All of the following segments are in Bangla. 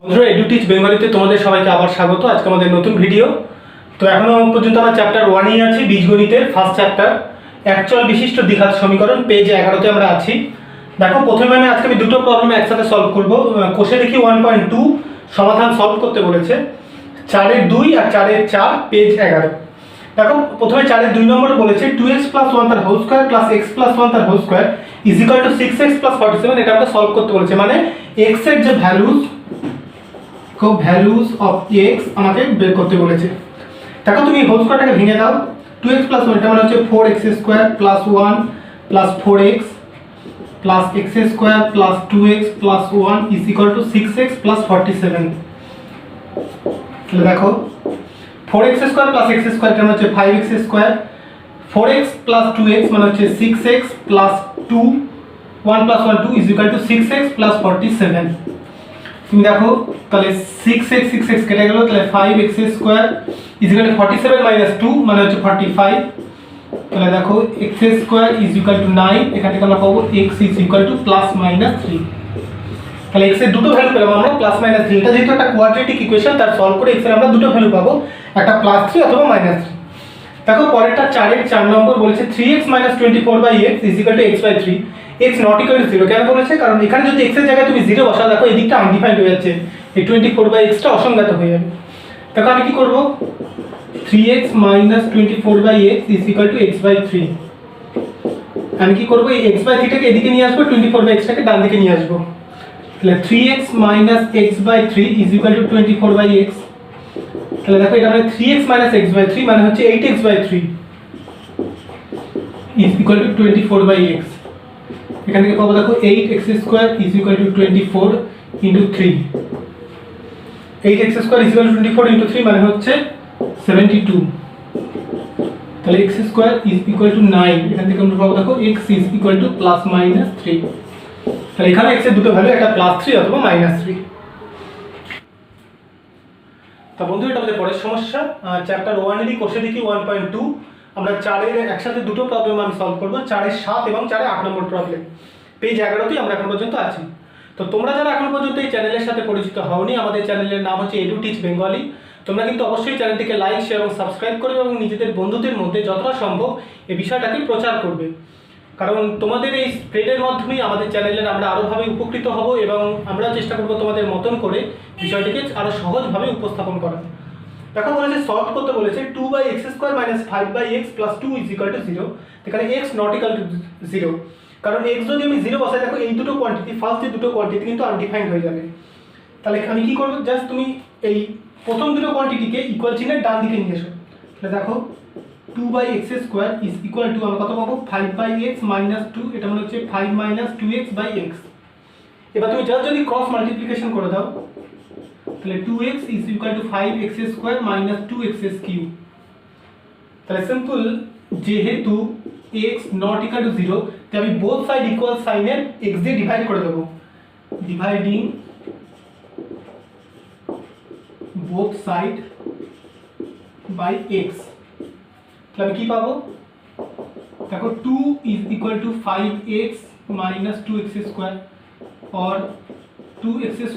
বন্ধুরা, এডুটিচ বেঙ্গলিতে তোমাদের সবাইকে আবার স্বাগত। আজকে আমাদের নতুন ভিডিও। তো এখনো পর্যন্ত আমরা চ্যাপ্টার 1-এই আছি, বীজগণিতের ফার্স্ট চ্যাপ্টার, একচল বিশিষ্ট দ্বিঘাত সমীকরণ, পেজ 11তে আমরা আছি। দেখো, প্রথমে আজকে আমি দুটো প্রবলেম একসাথে সলভ করব। কোষে দেখি 1.2 সমাধান সলভ করতে বলেছে, 4-এর 2 আর 4-এর 4, পেজ 11। দেখো, প্রথমে 4-এর 2 নম্বরে বলেছে 2x + 1 তার হোল স্কয়ার প্লাস x + 1 তার whole square is equal to 6x + 47। এটা আমরা সলভ করতে বলেছে, মানে x এর যে ভ্যালুজ অফ x আমাকে বের করতে বলেছে। দেখো, তুমি হোল স্কয়ারটাকে ভেঙে দাও। 2x + 1 এটা মানে হচ্ছে 4x² + 1 + 4x plus x square plus 2x plus 1 is equal to 6x plus 47। তাহলে দেখো, 4x square plus x square এটা হচ্ছে 5x square, 4x plus 2x মানে হচ্ছে 6x plus 2, 1 plus 1 2 is equal to 6x plus 47। তুমি দেখো, তাহলে 6x কেটে গেল, তাহলে 5x square is equal to 47 minus 2 মানে হচ্ছে 45। তাহলে দেখো, x square is equal to 9, এখান থেকে আমরা পাবো x is equal to plus minus 3। তাহলে x এর দুটো ভ্যালু পেলাম আমরা, প্লাস মাইনাস 3। এটা যেহেতু একটা কোয়াড্রেটিক ইকুয়েশন, তার সলভ করে x এর আমরা দুটো ভ্যালু পাবো, একটা +3 অথবা -3। দেখো, পরেরটা 4-এর 4 নম্বর বলেছে 3x - 24/x is equal to x/3, x not equal to 0। কেন বলেছে? কারণ এখানে যদি x এর জায়গায় তুমি 0 বসাও, দেখো এদিকটা আনডিফাইন্ড হয়ে যাচ্ছে, এই 24/x টা অসংজ্ঞাত হয়ে যাবে। দেখো, আমি কি করব, 3x - 24/x is equal to x/3। আমি কি করব, এই x/3 টাকে এদিকে নিয়ে আসবো, 24/x টাকে ডান দিকে নিয়ে আসবো। তাহলে 3x - x/3 is equal to 24/x। তাহলে দেখো, এটা মানে 3x - x/3 মানে হচ্ছে 8x/3 is equal to 24/x। এখান থেকে পাবো, দেখো 8x square is equal to 24 into 3। 8x square is equal to 24 into 3 মানে হচ্ছে 72। তাহলে x square is equal to 9। এখান থেকে আমরা পাবো, দেখো x is equal to plus minus 3। তাহলে এখানে x এর দুটো ভ্যালু, একটা +3 অথবা -3। তো বন্ধু, এটা আমাদের পরের সমস্যা, চ্যাপ্টার 1-এরই কোষে দেখি 1.2। আমরা 4-এর একসাথে দুটো প্রবলেম আমি সলভ করব, 4-এর 7 এবং 4-এর 8 নম্বর প্রবলেম, পেজ 11তেই আমরা এখন পর্যন্ত আছি। তো তোমরা যারা এখন পর্যন্ত এই চ্যানেলের সাথে পরিচিত হওনি, আমাদের চ্যানেলের নাম হচ্ছে এডুটিচ বেঙ্গলি। তোমরা কিন্তু অবশ্যই চ্যানেলটিকে লাইক, শেয়ার এবং সাবস্ক্রাইব করবে এবং নিজেদের বন্ধুদের মধ্যে যতটা সম্ভব এই বিষয়টাকে প্রচার করবে। কারণ তোমাদের এই স্প্রেডের মাধ্যমেই আমাদের চ্যানেলের আমরা আরোভাবে উপকৃত হব এবং আমরা চেষ্টা করব তোমাদের মতন করে বিষয়টিকে আরও সহজভাবে উপস্থাপন করার। দেখো, বলেছে সলভ করতে বলেছে 2/x² - 5/x + 2 is equal to 0। এখানে x not equal to 0, কারণ x যদি আমি 0 বসাই, দেখো এই দুটো কোয়ান্টিটি, ফার্স্ট যে দুটো কোয়ান্টিটি কিন্তু আনডিফাইন্ড হয়ে যাবে। তাহলে আমি কি করব, জাস্ট তুমি এই প্রথম দুটো কোয়ান্টিটিকে ইকুয়াল চিহ্নের ডান দিকে নিয়ে এসো। তাহলে দেখো, 2/x² is equal to আমরা কত পাবো, 5/x - 2, এটা মানে হচ্ছে 5 - 2x/x। এবার তুমি জাস্ট যদি ক্রস মাল্টিপ্লিকেশন করে দাও, তাহলে 2x is equal to 5x² - 2x³। তাহলে সিম্পল, যেহেতু x not equal to 0, তাই আমি বোথ সাইড ইকুয়াল সাইনের x দিয়ে ডিভাইড করে দেবো, dividing both side by x। তাহলে আমি কি পাবো, দেখো 2 is equal to 5x - 2x² or 2x²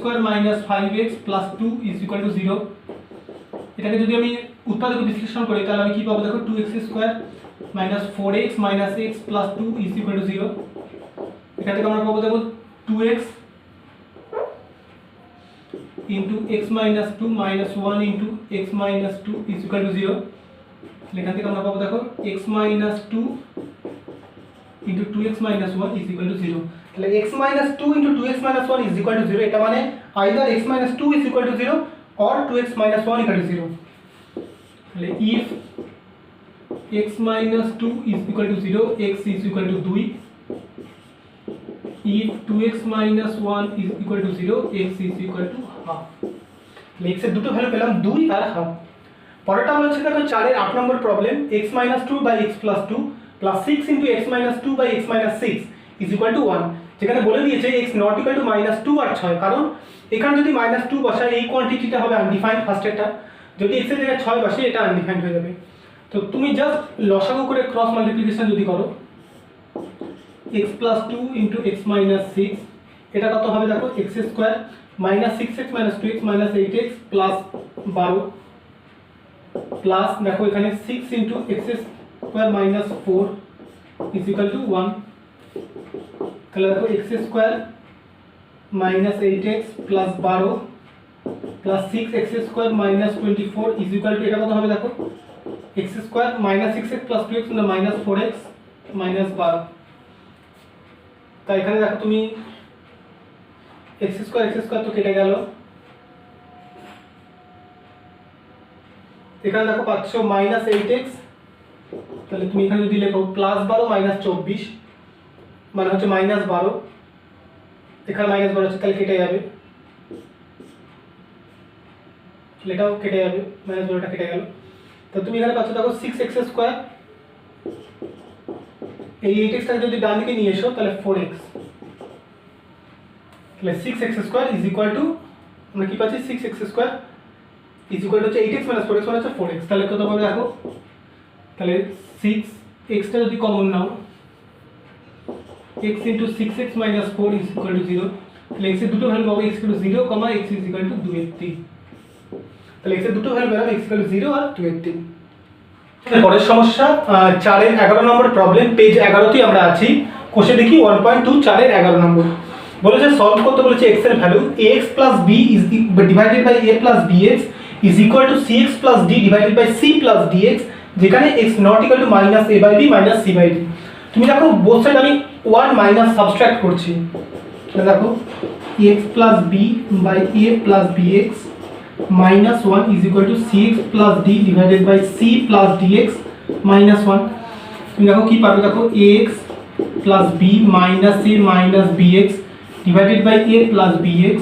- 5x plus 2 is equal to 0। এটাকে যদি আমি উৎপাদক বিশ্লেষণ করি, তাহলে আমি কি পাবো, দেখো 2x² - 4x - x plus 2 is equal to 0। এখান থেকে আমরা পাবো, দেখো 2x into x minus 2 minus 1 into x minus 2 is equal to 0। এখান থেকে আমরা পাবো, দেখো x minus 2 into 2x minus 1 is equal to 0। তাহলে x minus 2 into 2x minus 1 is equal to 0, এটা মানে either x minus 2 is equal to 0 or 2x minus 1 equal to 0। তাহলে if x minus 2 is equal to 0, x is equal to 2। if 2x minus 1 is equal to 0, x is equal to half। তাহলে x এর দুটো ভ্যালু পেলাম, 2 আর হাফ। পরেরটা হচ্ছে, দেখো 4-এর 8 নম্বর problem, x - 2/x plus 2 plus 6 into x - 2/x - 6 is equal to 1। যেখানে বলে দিয়েছে x not equal to -2 আর 6, কারণ এখানে যদি -2 বসাই, এই কোয়ান্টিটিটা হবে আনডিফাইন্ড ফার্স্টেরটা, যদি x এর জায়গায় 6 বসাই এটা আনডিফাইন্ড হয়ে যাবে। তো তুমি জাস্ট লসাগু করে ক্রস মাল্টিপ্লিকেশন যদি করো, x plus 2 into x minus 6 এটা কত হবে দেখো x square minus 6x minus 2x minus 8x plus 12 plus দেখো এখানে 6 into x square minus 4 is equal two 1। তাহলে দেখো x square minus 8x plus 12 plus 6x square minus 24 is equal two এটা কত হবে দেখো x square minus 6x plus 2x মানে মাইনাস 4x মাইনাস 12। তাই এখানে দেখো তুমি এক্স স্কোয়ার তো কেটে গেল, এখানে দেখো পাচ্ছ মাইনাস 8x, তাহলে তুমি এখানে যদি লেখো প্লাস 12 মাইনাস 24 মানে হচ্ছে মাইনাস 12, এখানে মাইনাস 12 আছে তাহলে কেটে যাবে, এটাও কেটে যাবে, মাইনাস 12টা কেটে গেল। তো তুমি এখানে পাচ্ছ দেখো 6x স্কোয়ার, এই 8xটাকে যদি ডান দিকে নিয়ে এসো তাহলে 4x, তাহলে 6x square is equal two আমরা কি পাচ্ছি 6x square is equal two হচ্ছে 8x মাইনাস 4x মানে হচ্ছে 4x। তাহলে কত পাবে দেখো, তাহলে 6xটা যদি common now x into 6x minus 4 is equal two 0, তাহলে x এর দুটো ভ্যালু পাবো x equal to 0, x is equal two 2/3। তাহলে x এর দুটো ভ্যালু পেলাম x ইকুয়াল টু 0 আর 2/3। পরের সমস্যা 4 এর 11 নম্বর প্রবলেম, পেজ 11তেই আমরা আছি। কোষে দেখি 1.2 4 এর 11 নম্বর বলেছে সলভ করতে বলেছে x এর value ax plus b is divided by a plus bx is equal to cx plus d divided by c plus dx, যেখানে x not equal to minus a by b minus c by d। তুমি দেখো বোথ সাইড আমি 1 মাইনাস সাবট্রাক্ট করছি, তাহলে দেখো x plus b by a plus bx minus 1 is equal to cx plus d divided by c plus dx minus 1। তুমি দেখো কি পাবে, দেখো ax plus b minus a minus bx divided by a plus bx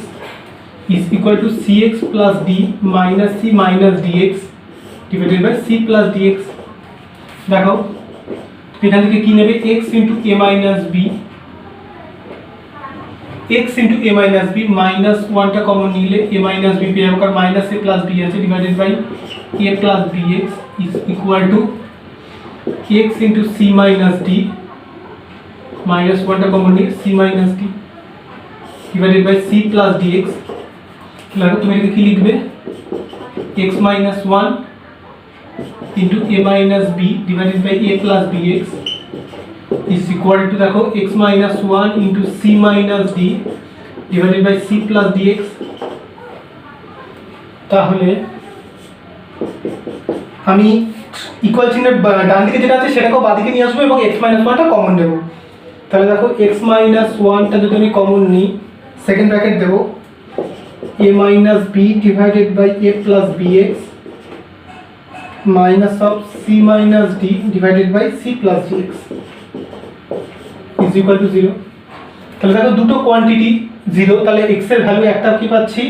is equal to cx plus d minus c minus dx divided by c plus dx। দেখো এখান থেকে কি নেবে x into a minus b, x into a minus b minus 1টা কমন নিলে a minus b পেয়ে যাবো, কারণ minus a plus b আছে divided by a plus bx is equal to x into c minus d minus 1টা কমন নিলে c minus d divided by c plus dx। তাহলে তুমি এটাকে কি লিখবে x minus 1 into a minus b divided by a plus bx is equal to দেখো x minus 1 into c minus d divided by c plus dx। তাহলে আমি ইকুয়াল চিহ্নের ডান দিকে যেটা আছে সেটাকেও বাঁ দিকে নিয়ে আসবো এবং x minus 1টা কমন নেব। তাহলে দেখো x minus 1টা যদি আমি কমন নিই সেকেন্ড ব্র্যাকেট দেব a minus b divided by a plus bx minus of c minus d divided by c plus dx is equal to 0। তাহলে দেখো দুটো কোয়ান্টিটি 0, তাহলে x এর ভ্যালু একটা কি পাচ্ছি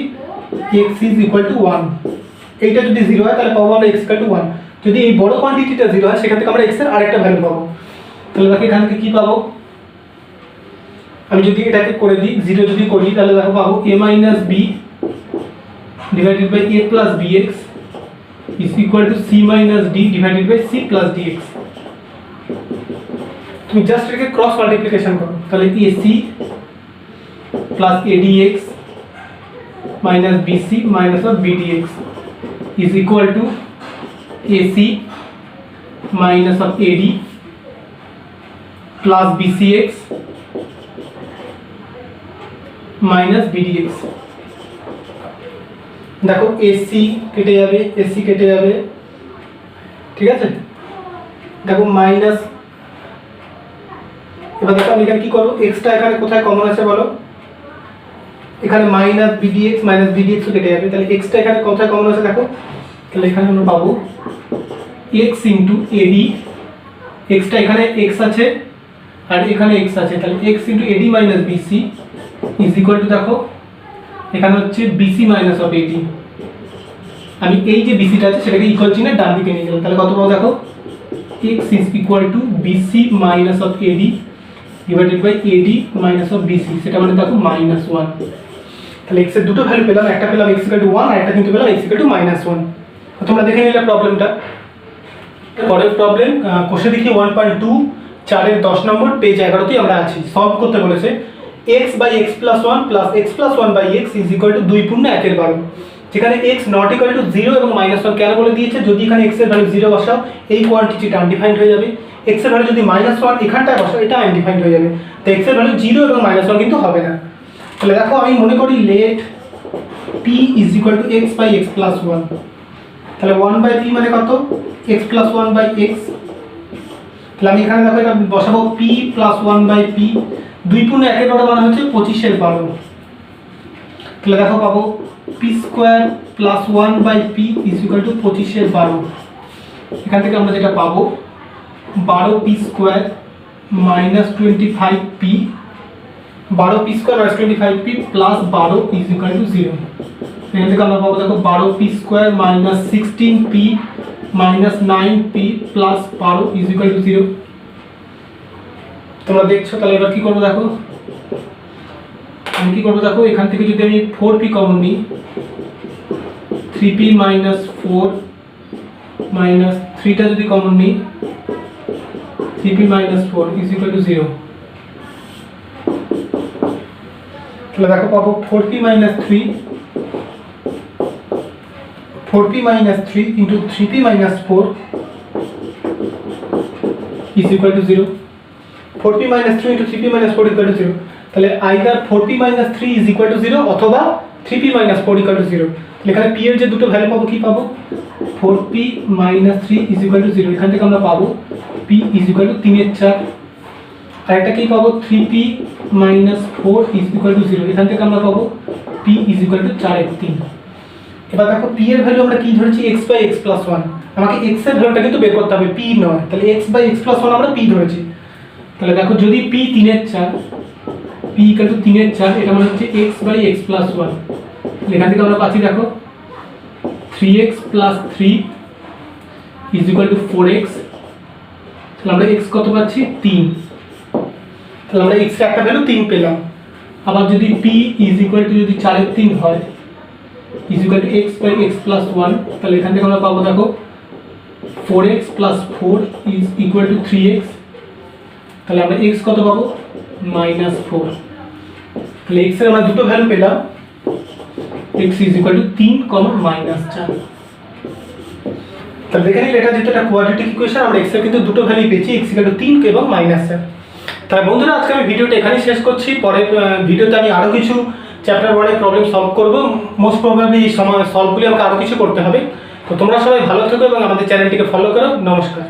x is equal to 1, এইটা যদি 0 হয় তাহলে পাবো আমরা x equal to 1। যদি এই বড় কোয়ান্টিটিটা 0 হয় সেখান থেকে আমরা x এর আরেকটা ভ্যালু পাবো। তাহলে দেখো এখান থেকে কি পাবো, আমি যদি এটাকে করে দিই 0 যদি করি তাহলে দেখো পাবো a minus b divided by a plus bx is equal to c minus d divided by c plus dx। তুমি জাস্ট এটাকে ক্রস মাল্টিপ্লিকেশন করো, তাহলে ac plus adx minus bc minus of bdx is equal to ac minus of ad plus bcx minus bdx। দেখো ac কেটে যাবে, ac কেটে যাবে, ঠিক আছে। দেখো মাইনাস, এবার দেখো আমি এখানে কি করব, এক্সটা এখানে কোথায় কমন আছে বলো, এখানে মাইনাস bdx মাইনাস bdx কেটে যাবে, তাহলে এক্সটা এখানে কোথায় কমন আছে দেখো, তাহলে এখানে আমরা পাবো x ইন্টু ad, এক্সটা এখানে x আছে আর এখানে x আছে, তাহলে x into ad minus bc is equal two দেখো এখানে হচ্ছে bc মাইনাস অফ ad। আমি এই যে bcটা আছে সেটাকে ইকুয়াল চিহ্নের ডান দিকে নিয়ে গেলাম, তাহলে কত পাবো দেখো x is equal to bc minus of ad divided by ad minus of bc, সেটা মানে দেখো মাইনাস 1। তাহলে x এর দুটো ভ্যালু পেলাম, একটা পেলাম x ইকুয়াল টু 1 আর একটা কিন্তু পেলাম x ইকুয়াল টু মাইনাস 1। তোমরা দেখে নিলে প্রবলেমটা। পরের প্রবলেম কোষে দেখি 1.2 4 এর 10 নম্বর, পেজ 11তেই আমরা আছি। সলভ করতে বলেছে X by X plus one plus X plus one by X is equal to 2 পূর্ণ 1 এর বারো, যেখানে এক্স নট ইকুয়াল টু 0 এবং -1 কেন বলে দিয়েছে, যদি এখানে এক্স এর ভ্যালু 0 বসাও এই কোয়ান্টিটিটা আনডিফাইন্ড হয়ে যাবে, এক্স এর ভ্যালু যদি -1 এখানটায় বসাও এটা আনডিফাইন্ড হয়ে যাবে, তো এক্স এর ভ্যালু 0 এবং -1 কিন্তু হবে না। তাহলে দেখো আমি মনে করি let p is equal to X by X plus one, তাহলে 1/p মানে কত, x প্লাস 1/x, তাহলে আমি এখানে দেখো এটা বসাবো p প্লাস 1/p, 2 পূর্ণ 1 এর বারো মানে হচ্ছে 25 এর বারো, তাহলে দেখো পাবো p square plus 1/p is equal two 25 এর বারো, এখান থেকে আমরা যেটা পাবো 12p square minus 25p, 12p square minus 25p plus 12 is equal two 0, এখান থেকে আমরা পাবো দেখো 12p square minus 16p minus 9p plus 12 is equal two 0। তোমরা দেখছো, তাহলে এবার কি করবো দেখো, আমি কি করবো দেখো, এখান থেকে যদি আমি 4p কমন নিই, 3p মাইনাস 4 মাইনাস 3টা যদি কমন নিই, 3p minus 4 is equal two 0, তাহলে দেখো পাবো 4p minus 3, 4p minus 3 into 3p minus 4 is equal to 0, 4p minus 3 into 3p minus 4 is equal to 0, তাহলে either 4p minus 3 is equal to 0 অথবা 3p minus 4 equal to 0, তাহলে এখানে p এর যে দুটো ভ্যালু পাবো কি পাবো, 4p minus 3 is equal to 0, এখান থেকে আমরা পাবো p is equal to 3 এর 4, আর একটা কি পাবো 3p minus 4 is equal to 0, এখান থেকে আমরা পাবো p is equal to 4 এর 3। এবার দেখো p এর ভ্যালু আমরা কি ধরেছি, x বাই x প্লাস 1, আমাকে x এর ভ্যালুটা কিন্তু বের করতে হবে, p নয়, তাহলে x বাই x প্লাস 1 আমরা p ধরেছি, তাহলে দেখো যদি p 3 এর 4, p ইকুয়াল টু 3 এর 4, এটা মানে হচ্ছে x বাই x প্লাস 1, তাহলে এখান থেকে আমরা পাচ্ছি দেখো 3x plus 3 is equal two 4x, তাহলে আমরা x কত পাচ্ছি 3, তাহলে আমরা x এর একটা ভ্যালু 3 পেলাম। আবার যদি p ইজ ইকুয়াল টু যদি 4 এর 3 হয় is equal to x by x plus 1, তাহলে এখান থেকে আমরা পাবো দেখো 4x plus 4 is equal to 3x, তাহলে আমরা x কত পাবো minus 4, তাহলে x এর আমরা দুটো ভ্যালু পেলাম, x is equal to 3, minus 4, তাহলে দেখে নিলে এটা যেটা একটা কোয়াড্রেটিক ইকুয়েশন, আমরা x এর কিন্তু দুটো ভ্যালু পেয়েছি, x equal to 3 এবং minus 4। তাহলে বন্ধুরা আজকে আমি ভিডিওটা এখানেই শেষ করছি, পরের ভিডিওতে আমি আরো কিছু চ্যাপ্টার 1 এর প্রবলেম সলভ করব, মোস্ট প্রবাবলি এই সময় সলভগুলি আমাকে আরো কিছু করতে হবে। তো তোমরা সবাই ভালো থেকো এবং আমাদের চ্যানেলটিকে ফলো করো। নমস্কার।